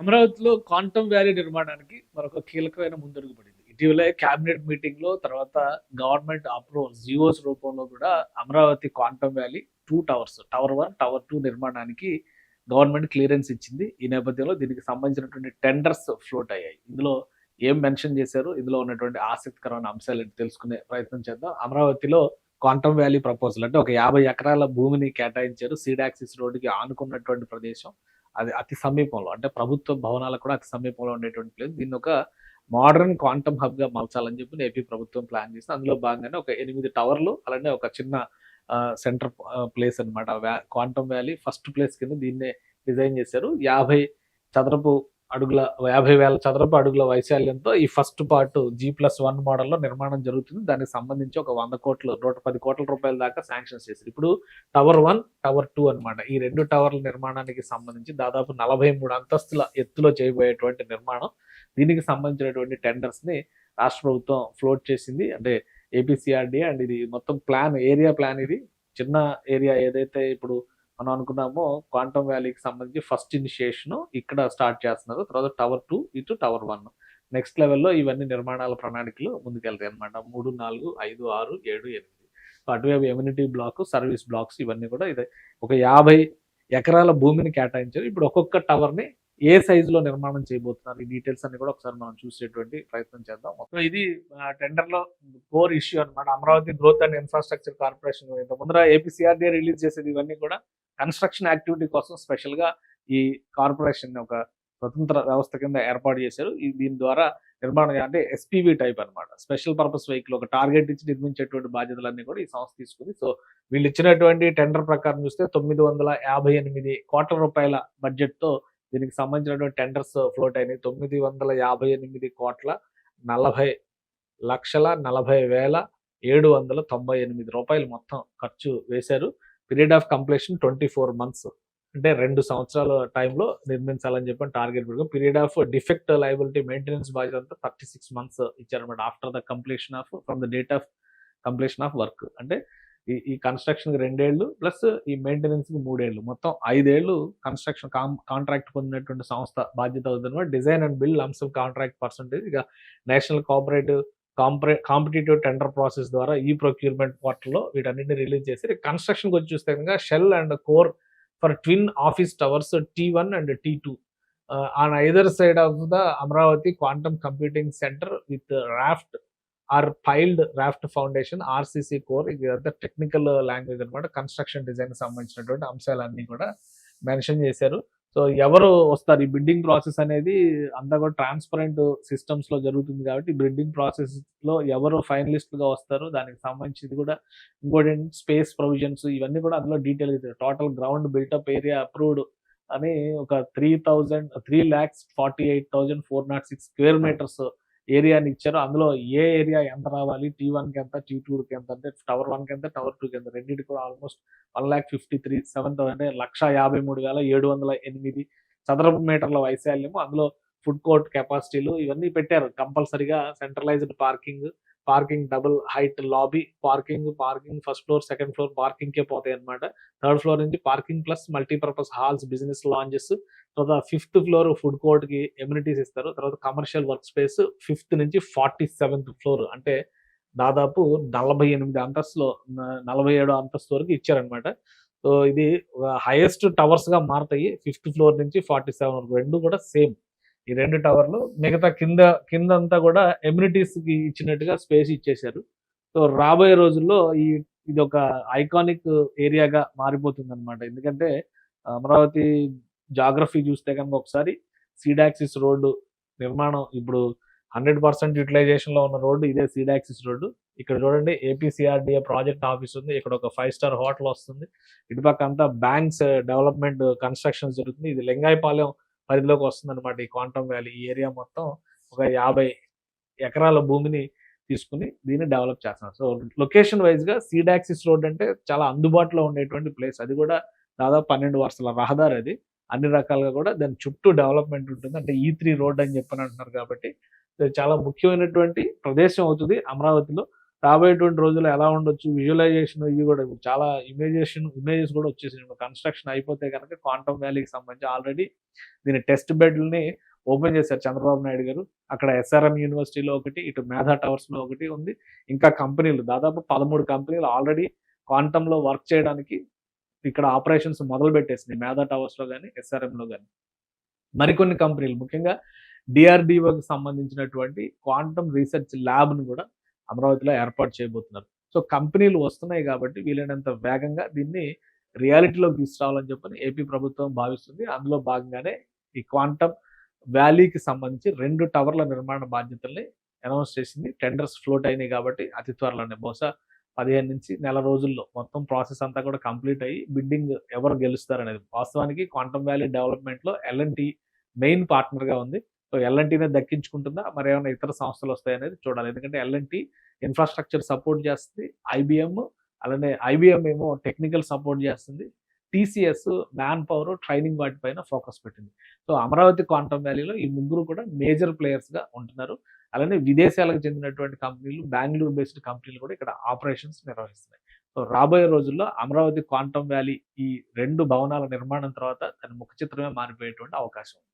అమరావతిలో quantum valley నిర్మాణానికి మరొక కీలకమైన ముందడుగు పడింది. ఇటీవలే క్యాబినెట్ మీటింగ్ లో తర్వాత గవర్నమెంట్ అప్రూవల్ జియోస్ రూపంలో కూడా Amaravati quantum valley 2 towers, tower 1, tower 2 నిర్మాణానికి గవర్నమెంట్ క్లియరెన్స్ ఇచ్చింది. ఈ నేపథ్యంలో దీనికి సంబంధించినటువంటి టెండర్స్ ఫ్లోట్ అయ్యాయి. ఇందులో ఏం మెన్షన్ చేశారు, ఇందులో ఉన్నటువంటి ఆసక్తికరమైన అంశాలు తెలుసుకునే ప్రయత్నం చేద్దాం. అమరావతిలో క్వాంటమ్ వ్యాలీ ప్రపోజల్ అంటే ఒక 50 ఎకరాల భూమిని కేటాయించారు. సీడాక్సిస్ రోడ్డుకి ఆనుకున్నటువంటి ప్రదేశం. అది అతి సమీపంలో, అంటే ప్రభుత్వ భవనాలకు కూడా అతి సమీపంలో ఉండేటువంటి ప్లేస్. దీన్ని ఒక మోడర్న్ క్వాంటమ్ హబ్ గా మార్చాలని చెప్పి ఏపీ ప్రభుత్వం ప్లాన్ చేసింది. అందులో భాగంగానే ఒక 8 టవర్లు, అలానే ఒక చిన్న సెంటర్ ప్లేస్ అనమాట. క్వాంటమ్ వ్యాలీ ఫస్ట్ ప్లేస్ కింద దీన్నే డిజైన్ చేశారు. 50,000 చదరపు అడుగుల వైశాల్యంతో ఈ ఫస్ట్ పార్ట్ G+1 మోడల్లో నిర్మాణం జరుగుతుంది. దానికి సంబంధించి ఒక 110 కోట్ల రూపాయల దాకా శాంక్షన్స్ చేశారు. ఇప్పుడు టవర్ 1, టవర్ 2 అనమాట. ఈ 2 టవర్ల నిర్మాణానికి సంబంధించి దాదాపు 43 అంతస్తుల ఎత్తులో చేయబోయేటువంటి నిర్మాణం. దీనికి సంబంధించినటువంటి టెండర్స్ ని రాష్ట్ర ప్రభుత్వం ఫ్లోట్ చేసింది. అంటే ఏపీసీఆర్డీఏ. అండ్ ఇది మొత్తం ఏరియా ప్లాన్. ఇది చిన్న ఏరియా ఏదైతే ఇప్పుడు మనం అనుకున్నామో క్వాంటమ్ వ్యాలీకి సంబంధించి ఫస్ట్ ఇనిషియేషన్ ఇక్కడ స్టార్ట్ చేస్తున్నారు. తర్వాత టవర్ 2 ఇటు టవర్ 1. నెక్స్ట్ లెవెల్లో ఇవన్నీ నిర్మాణాల ప్రణాళికలు ముందుకెళ్తాయి అనమాట. 3, 4, 5, 6, 7, 8. అటువైపు ఎమ్యూనిటీ బ్లాక్, సర్వీస్ బ్లాక్స్ ఇవన్నీ కూడా ఇదే. ఒక 50 ఎకరాల భూమిని కేటాయించారు. ఇప్పుడు ఒక్కొక్క టవర్ ని ఏ సైజులో నిర్మాణం చేయబోతున్నారు, ఈ డీటెయిల్స్ అన్ని కూడా ఒకసారి మనం చూసేటువంటి ప్రయత్నం చేద్దాం. మొత్తం ఇది టెండర్ లో కోర్ ఇష్యూ అనమాట. Amaravati growth and infrastructure corporation ఇంత ముందర ఏపీసీఆర్డీఏ రిలీజ్ చేసేది ఇవన్నీ కూడా కన్స్ట్రక్షన్ యాక్టివిటీ కోసం స్పెషల్ గా ఈ కార్పొరేషన్ ఒక స్వతంత్ర వ్యవస్థ కింద ఏర్పాటు చేశారు. దీని ద్వారా నిర్మాణం అంటే ఎస్పీవీ టైప్ అనమాట. స్పెషల్ పర్పస్ వెహికల్ ఒక టార్గెట్ ఇచ్చి నిర్మించేటువంటి బాధ్యతలన్నీ కూడా ఈ సంస్థ తీసుకుంది. సో వీళ్ళు ఇచ్చినటువంటి టెండర్ ప్రకారం చూస్తే 958 కోట్ల రూపాయల బడ్జెట్ తో దీనికి సంబంధించినటువంటి టెండర్స్ ఫ్లోట్ అయినాయి. 958 కోట్ల 40,40,798 రూపాయలు మొత్తం ఖర్చు వేశారు. పీరియడ్ ఆఫ్ కంప్లీషన్ 24 months, అంటే 2 సంవత్సరాల టైంలో నిర్మించాలని చెప్పి టార్గెట్ పెట్టుకుని period of defect liability maintenance బాధ్యత అంతా 36 months ఇచ్చారనమాట. After the completion of from the date of completion of work. అంటే ఈ కన్స్ట్రక్షన్ కి 2 ఏళ్ళు ప్లస్ ఈ మెయింటెనెన్స్ కి 3 ఏళ్ళు, మొత్తం 5 ఏళ్ళు కన్స్ట్రక్షన్ కాంట్రాక్ట్ పొందినటువంటి సంస్థ బాధ్యత అవుతుంది. Design and build lump some contract percentage ఇక నేషనల్ కాంపిటేటివ్ టెండర్ ప్రాసెస్ ద్వారా ఈ ప్రొక్యూర్మెంట్ పోర్టల్లో వీటన్నిటిని రిలీజ్ చేసి కన్స్ట్రక్షన్ వచ్చి చూస్తే కనుక shell and core for twin office towers T1 and T2 on either side of the Amaravati quantum computing centre with raft or piled raft foundation RCC core. ఇదంతా technical language అనమాట. Construction design సంబంధించినటువంటి అంశాలన్నీ కూడా mention చేశారు. So ఎవరు వస్తారు, ఈ bidding process అనేది అంతా కూడా ట్రాన్స్పరెంట్ సిస్టమ్స్ లో జరుగుతుంది కాబట్టి బిడ్డింగ్ ప్రాసెస్ లో ఎవరు ఫైనలిస్ట్ గా వస్తారు, దానికి సంబంధించి కూడా ఇంపార్టెంట్ స్పేస్ ప్రొవిజన్స్ ఇవన్నీ కూడా అందులో డీటెయిల్ గా total ground built-up area approved అని ఒక 3,48,406 స్క్వేర్ మీటర్స్ ఏరియాని ఇచ్చారు. అందులో ఏ ఏరియా ఎంత రావాలి, T1 కి ఎంత, T2 కి ఎంత, అంటే టవర్ 1 కి ఎంత, టవర్ 2 కి ఎంత, రెండింటి కూడా ఆల్మోస్ట్ 1,53,700 అంటే 1,53,708 చదరపు మీటర్ల వైశాల్యము. అందులో ఫుడ్ కోర్ట్ కెపాసిటీలు ఇవన్నీ పెట్టారు. కంపల్సరీగా centralised parking double height lobby parking first floor, second floor parking కే పోతాయి అనమాట. థర్డ్ ఫ్లోర్ నుంచి parking plus multipurpose halls, business lounges. తర్వాత 5th ఫ్లోర్ ఫుడ్ కోర్ట్ కి ఎమ్యూనిటీస్ ఇస్తారు. తర్వాత కమర్షియల్ వర్క్ స్పేస్ 5th నుంచి 47th ఫ్లోర్, అంటే దాదాపు 47 అంతస్తు వరకు ఇచ్చారనమాట. సో ఇది హైయెస్ట్ టవర్స్ గా మారుతాయి. 5th ఫ్లోర్ నుంచి 47 వరకు రెండు కూడా సేమ్. ఈ 2 టవర్లు మిగతా కింద అంతా కూడా ఎమ్యూనిటీస్ కి ఇచ్చినట్టుగా స్పేస్ ఇచ్చేశారు. సో రాబోయే రోజుల్లో ఇది ఒక ఐకానిక్ ఏరియాగా మారిపోతుంది అనమాట. ఎందుకంటే అమరావతి జాగ్రఫీ చూస్తే కనుక ఒకసారి సీడాక్సిస్ రోడ్డు నిర్మాణం ఇప్పుడు 100% యూటిలైజేషన్ లో ఉన్న రోడ్డు ఇదే సీడాక్సిస్ రోడ్డు. ఇక్కడ చూడండి ఏపీసీఆర్డీఏ ప్రాజెక్ట్ ఆఫీస్ ఉంది. ఇక్కడ ఒక 5-star హోటల్ వస్తుంది. ఇటుపక్క అంతా బ్యాంక్స్ డెవలప్మెంట్ కన్స్ట్రక్షన్ జరుగుతుంది. ఇది లింగాయపాలెం పరిధిలోకి వస్తుంది అనమాట. ఈ క్వాంటమ్ వ్యాలీ ఈ ఏరియా మొత్తం ఒక 50 ఎకరాల భూమిని తీసుకుని దీన్ని డెవలప్ చేస్తున్నారు. సో లొకేషన్ వైజ్ గా సీడాక్సిస్ రోడ్ అంటే చాలా అందుబాటులో ఉండేటువంటి ప్లేస్. అది కూడా దాదాపు 12 వరుసల రహదారి. అది అన్ని రకాలుగా కూడా దాని చుట్టూ డెవలప్మెంట్ ఉంటుంది. అంటే E3 రోడ్ అని చెప్పని అంటున్నారు కాబట్టి చాలా ముఖ్యమైనటువంటి ప్రదేశం అవుతుంది అమరావతిలో. రాబోయేటువంటి రోజుల్లో ఎలా ఉండొచ్చు, విజువలైజేషన్ ఇవి కూడా చాలా ఇమేజెస్ కూడా వచ్చేసినాయి. కన్స్ట్రక్షన్ అయిపోతే కనుక క్వాంటమ్ వ్యాలీకి సంబంధించి ఆల్రెడీ దీని టెస్ట్ బెడ్‌లని ఓపెన్ చేశారు చంద్రబాబు నాయుడు గారు. అక్కడ ఎస్ఆర్ఎం యూనివర్సిటీలో ఒకటి, ఇటు మేధా టవర్స్‌లో ఒకటి ఉంది. ఇంకా కంపెనీలు దాదాపు 13 కంపెనీలు ఆల్రెడీ క్వాంటమ్‌లో వర్క్ చేయడానికి ఇక్కడ ఆపరేషన్స్ మొదలుపెట్టేసినాయి. మేధా టవర్స్‌లో గాని, ఎస్ఆర్ఎంలో గాని. మరికొన్ని కంపెనీలు ముఖ్యంగా డీఆర్‌డీఓకి సంబంధించినటువంటి క్వాంటమ్ రీసెర్చ్ ల్యాబ్‌ని కూడా అమరావతిలో ఏర్పాటు చేయబోతున్నారు. సో కంపెనీలు వస్తున్నాయి కాబట్టి వీలైనంత వేగంగా దీన్ని రియాలిటీలోకి తీసుకురావాలని చెప్పని ఏపీ ప్రభుత్వం భావిస్తుంది. అందులో భాగంగానే ఈ క్వాంటమ్ వ్యాలీకి సంబంధించి 2 టవర్ల నిర్మాణ బాధ్యతల్ని అనౌన్స్ చేసింది. టెండర్స్ ఫ్లోట్ అయినాయి కాబట్టి అతి త్వరలోనే బహుశా 15 నుంచి నెల రోజుల్లో మొత్తం ప్రాసెస్ అంతా కూడా కంప్లీట్ అయ్యి బిడ్డింగ్ ఎవరు గెలుస్తారనేది. వాస్తవానికి క్వాంటమ్ వ్యాలీ డెవలప్‌మెంట్‌లో ఎల్&టీ మెయిన్ పార్ట్నర్‌గా ఉంది. సో ఎల్&టీనే దక్కించుకుంటుందా? మరేమైనా ఇతర సంస్థలు వస్తాయనేది చూడాలి. ఎందుకంటే ఎల్&టీ ఇన్‌ఫ్రాస్ట్రక్చర్ సపోర్ట్ చేస్తుంది. ఐబీఎం అలానే ఐబీఎం ఏమో టెక్నికల్ సపోర్ట్ చేస్తుంది. టీసీఎస్ మ్యాన్ పవర్, ట్రైనింగ్ వాటిపైన ఫోకస్ పెట్టింది. సో అమరావతి క్వాంటమ్ వ్యాలీలో ఈ ముగ్గురు కూడా మేజర్ ప్లేయర్స్‌గా ఉంటున్నారు. అలానే విదేశాలకు చెందినటువంటి కంపెనీలు, బెంగుళూరు బేస్డ్ కంపెనీలు కూడా ఇక్కడ ఆపరేషన్స్ నిర్వహిస్తున్నాయి. సో రాబోయే రోజుల్లో అమరావతి క్వాంటమ్ వ్యాలీ ఈ 2 భవనాల నిర్మాణం తర్వాత దాని ముఖ చిత్రమే మారిపోయేటువంటి అవకాశం ఉంది.